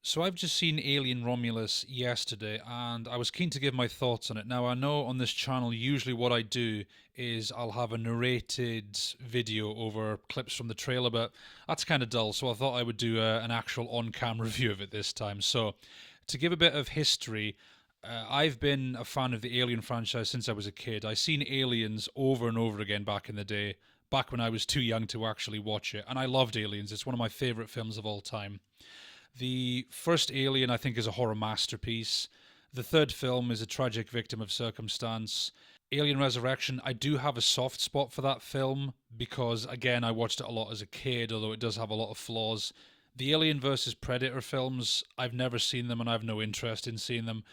So I've just seen Alien Romulus yesterday and I was keen to give my thoughts on it. Now I know on this channel usually what I do is I'll have a narrated video over clips from the trailer, but that's kind of dull, so I thought I would do an actual on-cam review of it this time. So to give a bit of history, I've been a fan of the Alien franchise since I was a kid. I've seen Aliens over and over again back in the day, back when I was too young to actually watch it, and I loved Aliens. It's one of my favourite films of all time. The first Alien, I think, is a horror masterpiece. The third film is a tragic victim of circumstance. Alien Resurrection, I do have a soft spot for that film because, again, I watched it a lot as a kid, although it does have a lot of flaws. The Alien versus Predator films, I've never seen them and I have no interest in seeing them.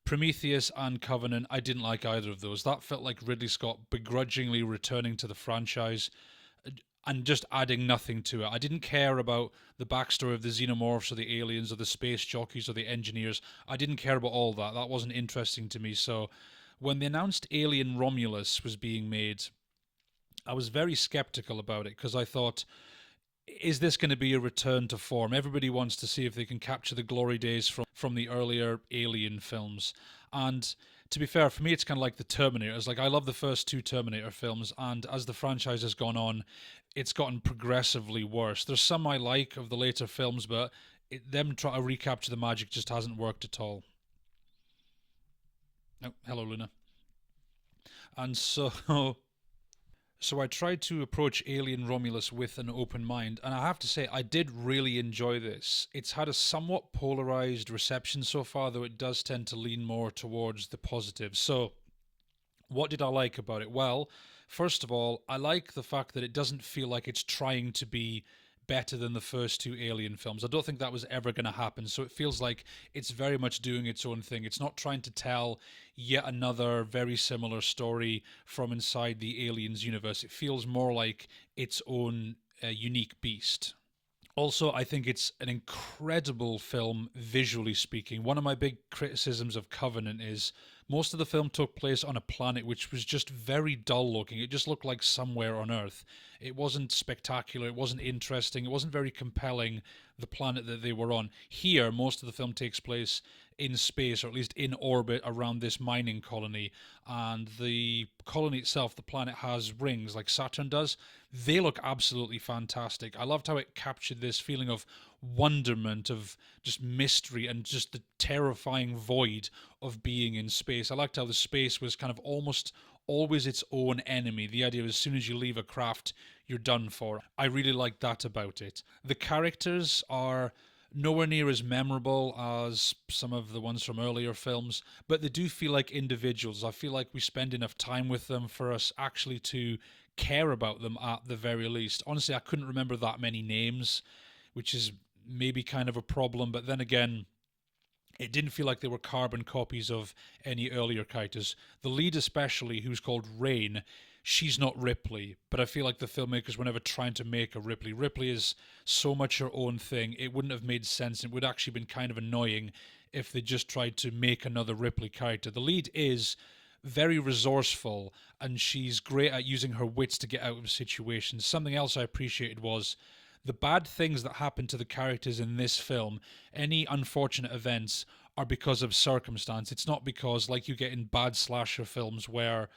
Prometheus and Covenant, I didn't like either of those. That felt like Ridley Scott begrudgingly returning to the franchise and just adding nothing to it. I didn't care about the backstory of the xenomorphs or the aliens or the space jockeys or the engineers. I didn't care about all that. That wasn't interesting to me. So when they announced Alien Romulus was being made, I was very skeptical about it because I thought, is this going to be a return to form? Everybody wants to see if they can capture the glory days from the earlier Alien films. And to be fair, for me, it's kind of like the Terminators. Like, I love the first two Terminator films, and as the franchise has gone on, it's gotten progressively worse. There's some I like of the later films, but them trying to recapture the magic just hasn't worked at all. Oh, hello, Luna. And so So I tried to approach Alien Romulus with an open mind, and I have to say I did really enjoy this. It's had a somewhat polarized reception so far, though it does tend to lean more towards the positive. So, what did I like about it? Well, first of all, I like the fact that it doesn't feel like it's trying to be better than the first two Alien films. I don't think that was ever going to happen. So it feels like it's very much doing its own thing. It's not trying to tell yet another very similar story from inside the Aliens universe. It feels more like its own unique beast. Also, I think it's an incredible film visually speaking. One of my big criticisms of Covenant is most of the film took place on a planet which was just very dull looking. It just looked like somewhere on Earth. It wasn't spectacular, it wasn't interesting, it wasn't very compelling, the planet that they were on. Here, most of the film takes place in space, or at least in orbit around this mining colony. And the colony itself, the planet, has rings like Saturn does. They look absolutely fantastic. I loved how it captured this feeling of wonderment, of just mystery, and just the terrifying void of being in space. I liked how the space was kind of almost always its own enemy. The idea of as soon as you leave a craft, you're done for. I really liked that about it. The characters are nowhere near as memorable as some of the ones from earlier films, but they do feel like individuals. I feel like we spend enough time with them for us actually to care about them at the very least. Honestly, I couldn't remember that many names, which is maybe kind of a problem, but then again, it didn't feel like they were carbon copies of any earlier characters. The lead, especially, who's called Rain, she's not Ripley, but I feel like the filmmakers were never trying to make her Ripley. Ripley is so much her own thing, it wouldn't have made sense. It would actually been kind of annoying if they just tried to make another Ripley character. The lead is very resourceful and she's great at using her wits to get out of situations. Something else I appreciated was the bad things that happen to the characters in this film, any unfortunate events, are because of circumstance. It's not because, like you get in bad slasher films, where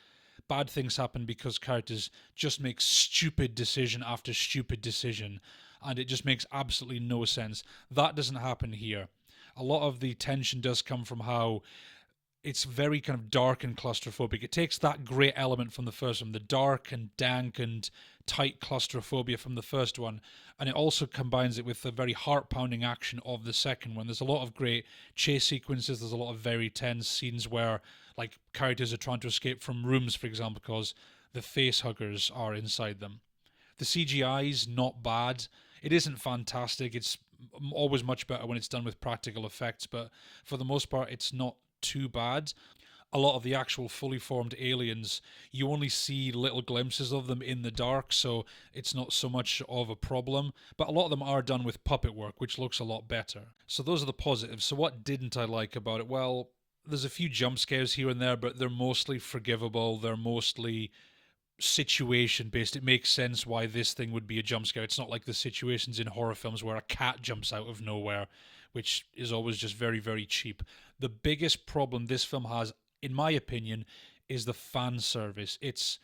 bad things happen because characters just make stupid decision after stupid decision, and it just makes absolutely no sense. That doesn't happen here. A lot of the tension does come from how it's very kind of dark and claustrophobic. It takes that great element from the first one, the dark and dank and tight claustrophobia from the first one, and it also combines it with the very heart pounding action of the second one. There's a lot of great chase sequences, there's a lot of very tense scenes where like characters are trying to escape from rooms, for example, because the face huggers are inside them. The CGI's not bad. It isn't fantastic. It's always much better when it's done with practical effects, but for the most part, it's not too bad. A lot of the actual fully formed aliens, you only see little glimpses of them in the dark, so it's not so much of a problem. But a lot of them are done with puppet work, which looks a lot better. So those are the positives. So what didn't I like about it? Well, there's a few jump scares here and there, but they're mostly forgivable. They're mostly situation based. It makes sense why this thing would be a jump scare. It's not like the situations in horror films where a cat jumps out of nowhere, which is always just very, very cheap. The biggest problem this film has, in my opinion, is the fan service. It's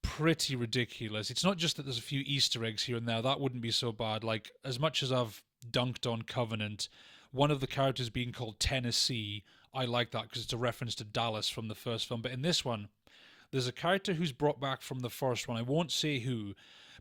pretty ridiculous. It's not just that there's a few Easter eggs here and there. That wouldn't be so bad. Like, as much as I've dunked on Covenant, one of the characters being called Tennessee, I like that because it's a reference to Dallas from the first film. But in this one, there's a character who's brought back from the first one. I won't say who,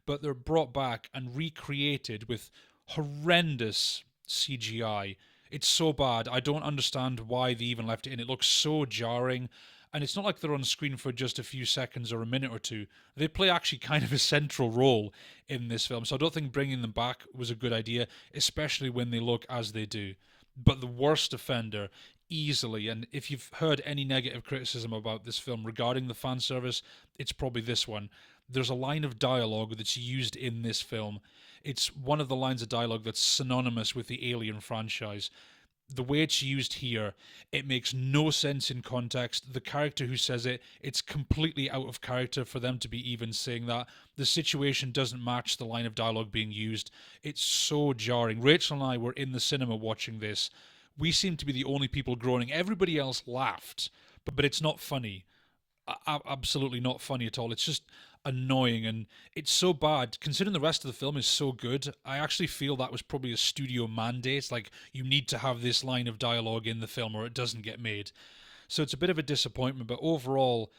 but they're brought back and recreated with horrendous CGI. It's so bad. I don't understand why they even left it in. It looks so jarring. And it's not like they're on screen for just a few seconds or a minute or two. They play actually kind of a central role in this film. So I don't think bringing them back was a good idea, especially when they look as they do. But the worst offender, easily, and if you've heard any negative criticism about this film regarding the fan service, it's probably this one. There's a line of dialogue that's used in this film. It's one of the lines of dialogue that's synonymous with the Alien franchise. The way it's used here, it makes no sense in context. The character who says it, it's completely out of character for them to be even saying that. The situation doesn't match the line of dialogue being used. It's so jarring. Rachel and I were in the cinema watching this. We seemed to be the only people groaning. Everybody else laughed, but it's not funny. Absolutely not funny at all. It's just annoying, and it's so bad considering the rest of the film is so good. I actually feel that was probably a studio mandate, like you need to have this line of dialogue in the film or it doesn't get made. So it's a bit of a disappointment, but overall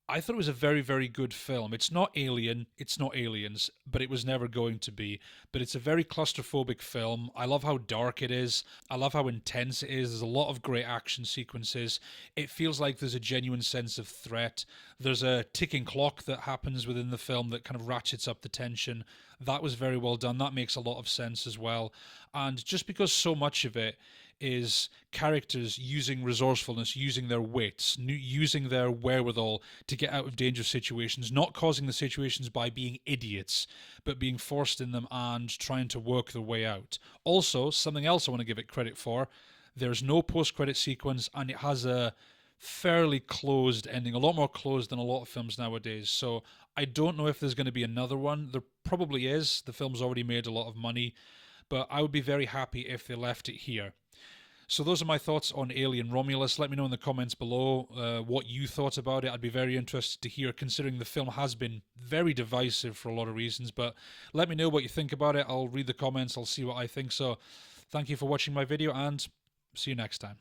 I thought it was a very, very good film. It's not Alien, it's not Aliens, but it was never going to be. But it's a very claustrophobic film. I love how dark it is. I love how intense it is. There's a lot of great action sequences. It feels like there's a genuine sense of threat. There's a ticking clock that happens within the film that kind of ratchets up the tension. That was very well done. That makes a lot of sense as well. And just because so much of it is characters using resourcefulness, using their wits, using their wherewithal to get out of dangerous situations, not causing the situations by being idiots, but being forced in them and trying to work their way out. Also, something else I want to give it credit for, there's no post-credit sequence and it has a fairly closed ending, a lot more closed than a lot of films nowadays. So I don't know if there's going to be another one. There probably is. The film's already made a lot of money, but I would be very happy if they left it here. So those are my thoughts on Alien Romulus. Let me know in the comments below what you thought about it. I'd be very interested to hear, considering the film has been very divisive for a lot of reasons. But let me know what you think about it. I'll read the comments. I'll see what I think. So thank you for watching my video and see you next time.